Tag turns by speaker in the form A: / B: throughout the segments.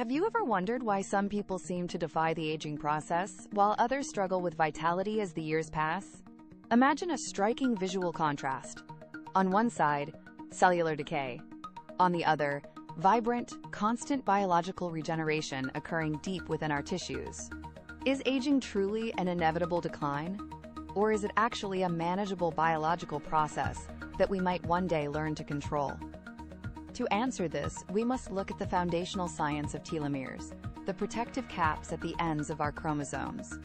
A: Have you ever wondered why some people seem to defy the aging process, while others struggle with vitality as the years pass? Imagine a striking visual contrast. On one side, cellular decay. On the other, vibrant, constant biological regeneration occurring deep within our tissues. Is aging truly an inevitable decline? Or is it actually a manageable biological process that we might one day learn to control? To answer this, we must look at the foundational science of telomeres, the protective caps at the ends of our chromosomes.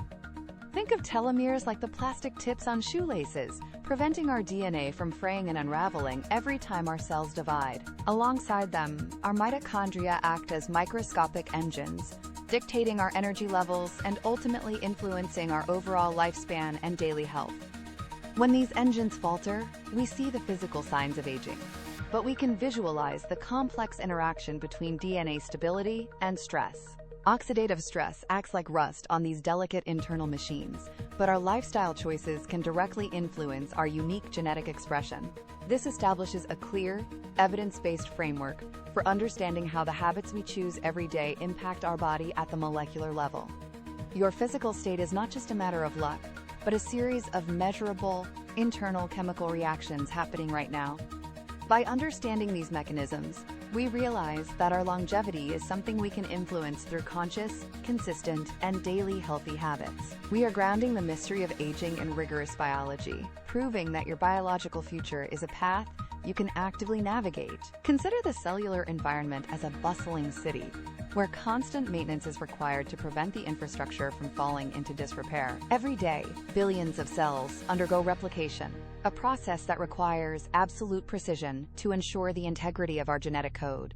A: Think of telomeres like the plastic tips on shoelaces, preventing our DNA from fraying and unraveling every time our cells divide. Alongside them, our mitochondria act as microscopic engines, dictating our energy levels and ultimately influencing our overall lifespan and daily health. When these engines falter, we see the physical signs of aging. But we can visualize the complex interaction between DNA stability and stress. Oxidative stress acts like rust on these delicate internal machines, but our lifestyle choices can directly influence our unique genetic expression. This establishes a clear, evidence-based framework for understanding how the habits we choose every day impact our body at the molecular level. Your physical state is not just a matter of luck, but a series of measurable, internal chemical reactions happening right now. By understanding these mechanisms, we realize that our longevity is something we can influence through conscious, consistent, and daily healthy habits. We are grounding the mystery of aging in rigorous biology, proving that your biological future is a path you can actively navigate. Consider the cellular environment as a bustling city, where constant maintenance is required to prevent the infrastructure from falling into disrepair. Every day, billions of cells undergo replication, a process that requires absolute precision to ensure the integrity of our genetic code.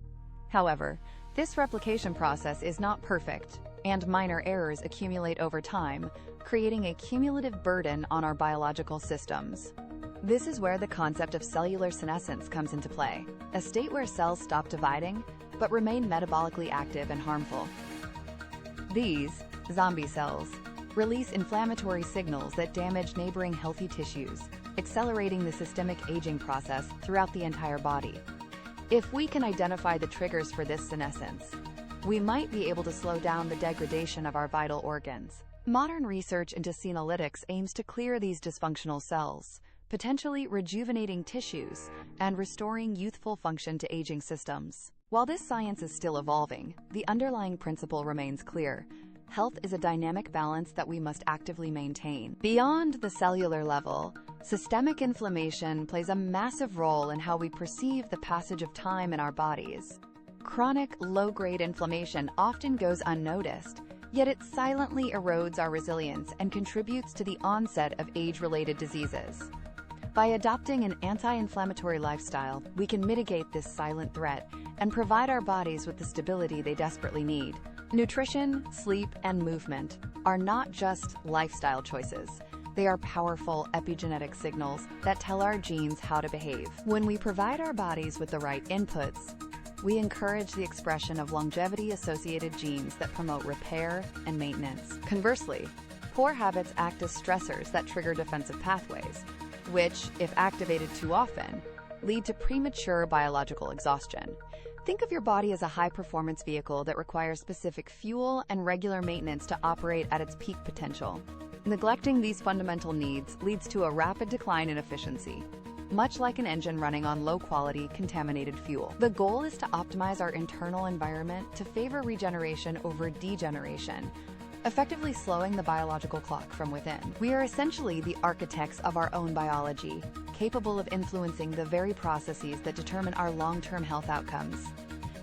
A: However, this replication process is not perfect, and minor errors accumulate over time, creating a cumulative burden on our biological systems. This is where the concept of cellular senescence comes into play, a state where cells stop dividing but remain metabolically active and harmful. These, zombie cells, release inflammatory signals that damage neighboring healthy tissues, accelerating the systemic aging process throughout the entire body. If we can identify the triggers for this senescence, we might be able to slow down the degradation of our vital organs. Modern research into senolytics aims to clear these dysfunctional cells, potentially rejuvenating tissues and restoring youthful function to aging systems. While this science is still evolving, the underlying principle remains clear. Health is a dynamic balance that we must actively maintain. Beyond the cellular level, systemic inflammation plays a massive role in how we perceive the passage of time in our bodies. Chronic, low-grade inflammation often goes unnoticed, yet it silently erodes our resilience and contributes to the onset of age-related diseases. By adopting an anti-inflammatory lifestyle, we can mitigate this silent threat and provide our bodies with the stability they desperately need. Nutrition, sleep, and movement are not just lifestyle choices. They are powerful epigenetic signals that tell our genes how to behave. When we provide our bodies with the right inputs, we encourage the expression of longevity-associated genes that promote repair and maintenance. Conversely, poor habits act as stressors that trigger defensive pathways, which, if activated too often, lead to premature biological exhaustion. Think of your body as a high-performance vehicle that requires specific fuel and regular maintenance to operate at its peak potential. Neglecting these fundamental needs leads to a rapid decline in efficiency, much like an engine running on low-quality, contaminated fuel. The goal is to optimize our internal environment to favor regeneration over degeneration, effectively slowing the biological clock from within. We are essentially the architects of our own biology, capable of influencing the very processes that determine our long-term health outcomes.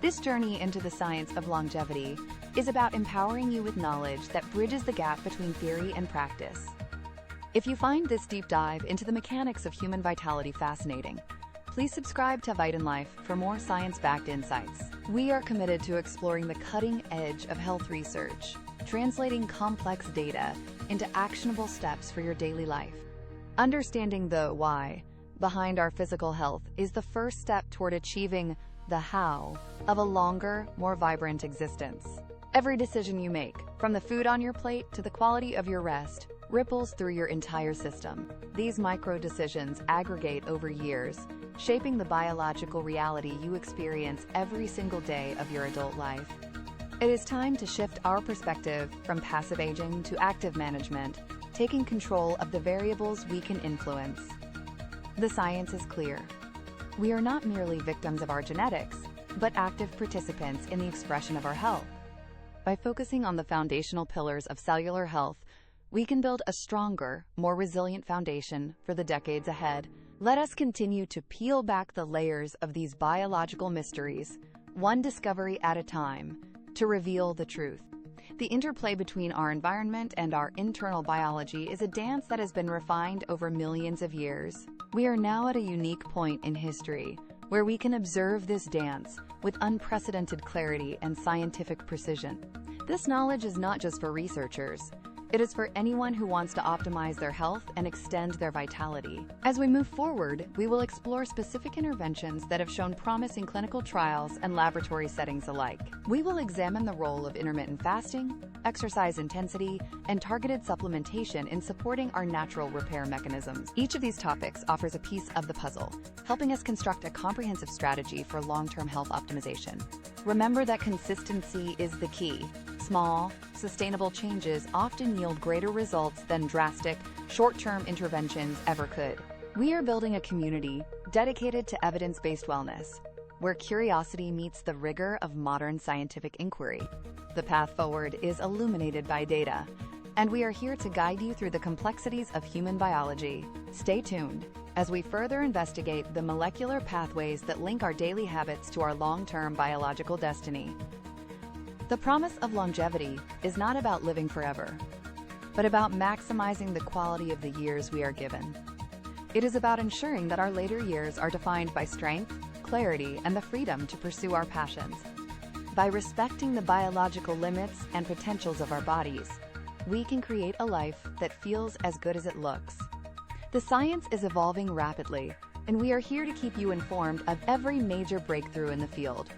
A: This journey into the science of longevity is about empowering you with knowledge that bridges the gap between theory and practice. If you find this deep dive into the mechanics of human vitality fascinating, please subscribe to VitaNLife for more science-backed insights. We are committed to exploring the cutting edge of health research, translating complex data into actionable steps for your daily life. Understanding the why behind our physical health is the first step toward achieving the how of a longer, more vibrant existence. Every decision you make, from the food on your plate to the quality of your rest, ripples through your entire system. These micro-decisions aggregate over years, shaping the biological reality you experience every single day of your adult life. It is time to shift our perspective from passive aging to active management, taking control of the variables we can influence. The science is clear. We are not merely victims of our genetics, but active participants in the expression of our health. By focusing on the foundational pillars of cellular health, we can build a stronger, more resilient foundation for the decades ahead. Let us continue to peel back the layers of these biological mysteries, one discovery at a time, to reveal the truth. The interplay between our environment and our internal biology is a dance that has been refined over millions of years. We are now at a unique point in history where we can observe this dance with unprecedented clarity and scientific precision. This knowledge is not just for researchers. It is for anyone who wants to optimize their health and extend their vitality. As we move forward, we will explore specific interventions that have shown promise in clinical trials and laboratory settings alike. We will examine the role of intermittent fasting, exercise intensity, and targeted supplementation in supporting our natural repair mechanisms. Each of these topics offers a piece of the puzzle, helping us construct a comprehensive strategy for long-term health optimization. Remember that consistency is the key. Small, sustainable changes often yield greater results than drastic, short-term interventions ever could. We are building a community dedicated to evidence-based wellness, where curiosity meets the rigor of modern scientific inquiry. The path forward is illuminated by data, and we are here to guide you through the complexities of human biology. Stay tuned as we further investigate the molecular pathways that link our daily habits to our long-term biological destiny. The promise of longevity is not about living forever, but about maximizing the quality of the years we are given. It is about ensuring that our later years are defined by strength, clarity, and the freedom to pursue our passions. By respecting the biological limits and potentials of our bodies, we can create a life that feels as good as it looks. The science is evolving rapidly, and we are here to keep you informed of every major breakthrough in the field.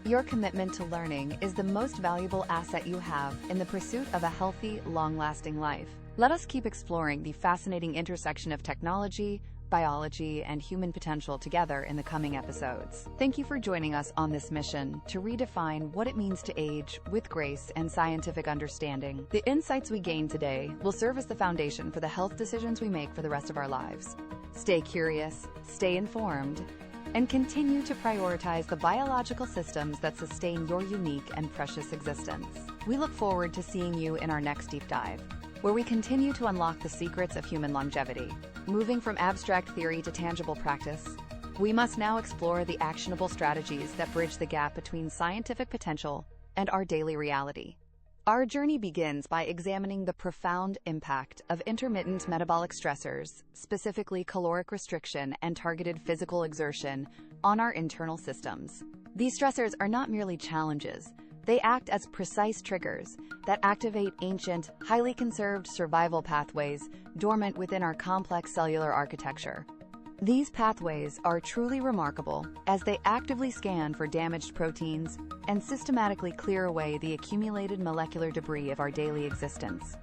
A: Your commitment to learning is the most valuable asset you have in the pursuit of a healthy, long-lasting life. Let us keep exploring the fascinating intersection of technology, biology, and human potential together in the coming episodes. Thank you for joining us on this mission to redefine what it means to age with grace and scientific understanding. The insights we gain today will serve as the foundation for the health decisions we make for the rest of our lives. Stay curious, stay informed, and continue to prioritize the biological systems that sustain your unique and precious existence. We look forward to seeing you in our next deep dive, where we continue to unlock the secrets of human longevity. Moving from abstract theory to tangible practice, we must now explore the actionable strategies that bridge the gap between scientific potential and our daily reality. Our journey begins by examining the profound impact of intermittent metabolic stressors, specifically caloric restriction and targeted physical exertion, on our internal systems. These stressors are not merely challenges. They act as precise triggers that activate ancient, highly conserved survival pathways dormant within our complex cellular architecture. These pathways are truly remarkable as they actively scan for damaged proteins and systematically clear away the accumulated molecular debris of our daily existence.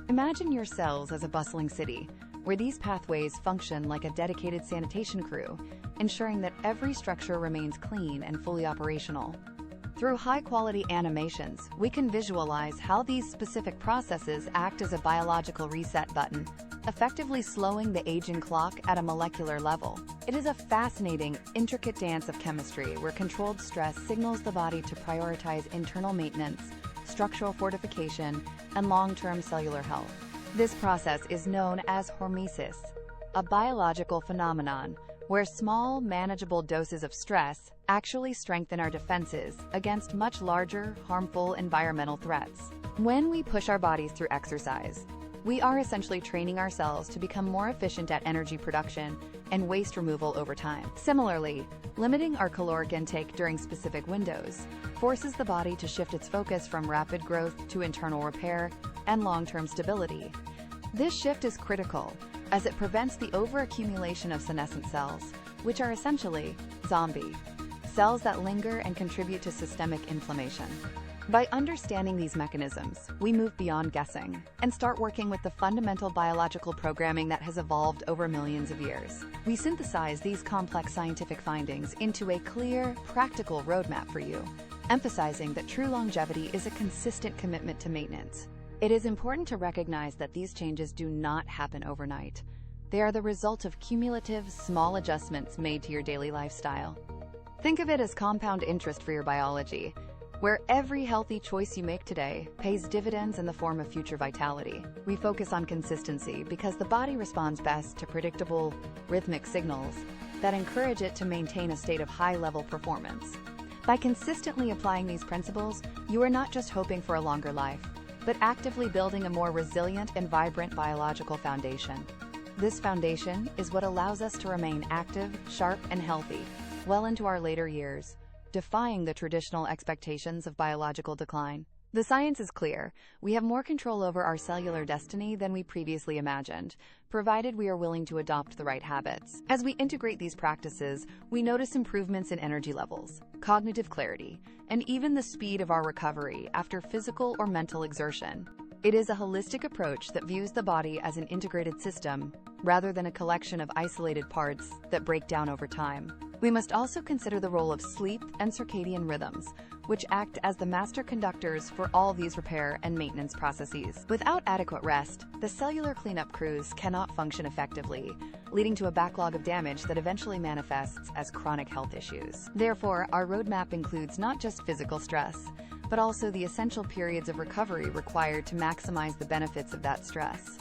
A: Imagine your cells as a bustling city, where these pathways function like a dedicated sanitation crew, ensuring that every structure remains clean and fully operational. Through high-quality animations, we can visualize how these specific processes act as a biological reset button, effectively slowing the aging clock at a molecular level. It is a fascinating, intricate dance of chemistry where controlled stress signals the body to prioritize internal maintenance, structural fortification, and long-term cellular health. This process is known as hormesis, a biological phenomenon where small, manageable doses of stress actually strengthen our defenses against much larger, harmful environmental threats. When we push our bodies through exercise, we are essentially training ourselves to become more efficient at energy production and waste removal over time. Similarly, limiting our caloric intake during specific windows forces the body to shift its focus from rapid growth to internal repair and long-term stability. This shift is critical as it prevents the overaccumulation of senescent cells, which are essentially zombie cells that linger and contribute to systemic inflammation. By understanding these mechanisms, we move beyond guessing and start working with the fundamental biological programming that has evolved over millions of years. We synthesize these complex scientific findings into a clear, practical roadmap for you, emphasizing that true longevity is a consistent commitment to maintenance. It is important to recognize that these changes do not happen overnight. They are the result of cumulative, small adjustments made to your daily lifestyle. Think of it as compound interest for your biology, where every healthy choice you make today pays dividends in the form of future vitality. We focus on consistency because the body responds best to predictable, rhythmic signals that encourage it to maintain a state of high-level performance. By consistently applying these principles, you are not just hoping for a longer life, but actively building a more resilient and vibrant biological foundation. This foundation is what allows us to remain active, sharp, and healthy well into our later years, defying the traditional expectations of biological decline. The science is clear. We have more control over our cellular destiny than we previously imagined, provided we are willing to adopt the right habits. As we integrate these practices, we notice improvements in energy levels, cognitive clarity, and even the speed of our recovery after physical or mental exertion. It is a holistic approach that views the body as an integrated system, rather than a collection of isolated parts that break down over time. We must also consider the role of sleep and circadian rhythms, which act as the master conductors for all these repair and maintenance processes. Without adequate rest, the cellular cleanup crews cannot function effectively, leading to a backlog of damage that eventually manifests as chronic health issues. Therefore, our roadmap includes not just physical stress, but also the essential periods of recovery required to maximize the benefits of that stress.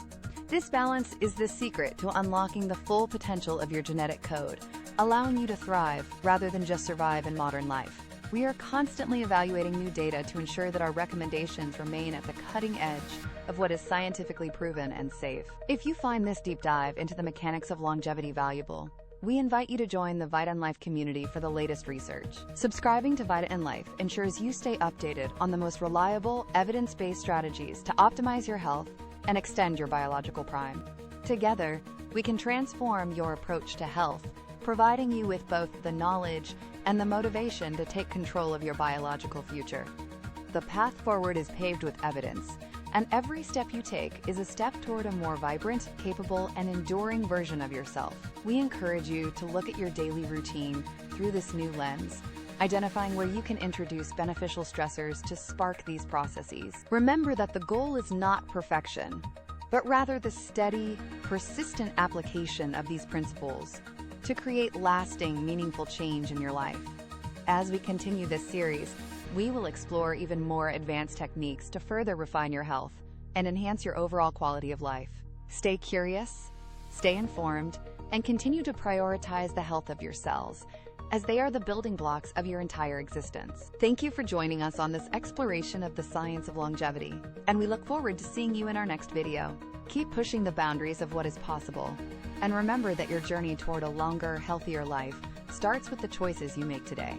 A: This balance is the secret to unlocking the full potential of your genetic code, allowing you to thrive rather than just survive in modern life. We are constantly evaluating new data to ensure that our recommendations remain at the cutting edge of what is scientifically proven and safe. If you find this deep dive into the mechanics of longevity valuable, we invite you to join the VitaNLife community for the latest research. Subscribing to VitaNLife ensures you stay updated on the most reliable, evidence-based strategies to optimize your health and extend your biological prime. Together, we can transform your approach to health, providing you with both the knowledge and the motivation to take control of your biological future. The path forward is paved with evidence, and every step you take is a step toward a more vibrant, capable, and enduring version of yourself. We encourage you to look at your daily routine through this new lens, identifying where you can introduce beneficial stressors to spark these processes. Remember that the goal is not perfection, but rather the steady, persistent application of these principles to create lasting, meaningful change in your life. As we continue this series, we will explore even more advanced techniques to further refine your health and enhance your overall quality of life. Stay curious, stay informed, and continue to prioritize the health of your cells, as they are the building blocks of your entire existence. Thank you for joining us on this exploration of the science of longevity, and we look forward to seeing you in our next video. Keep pushing the boundaries of what is possible, and remember that your journey toward a longer, healthier life starts with the choices you make today.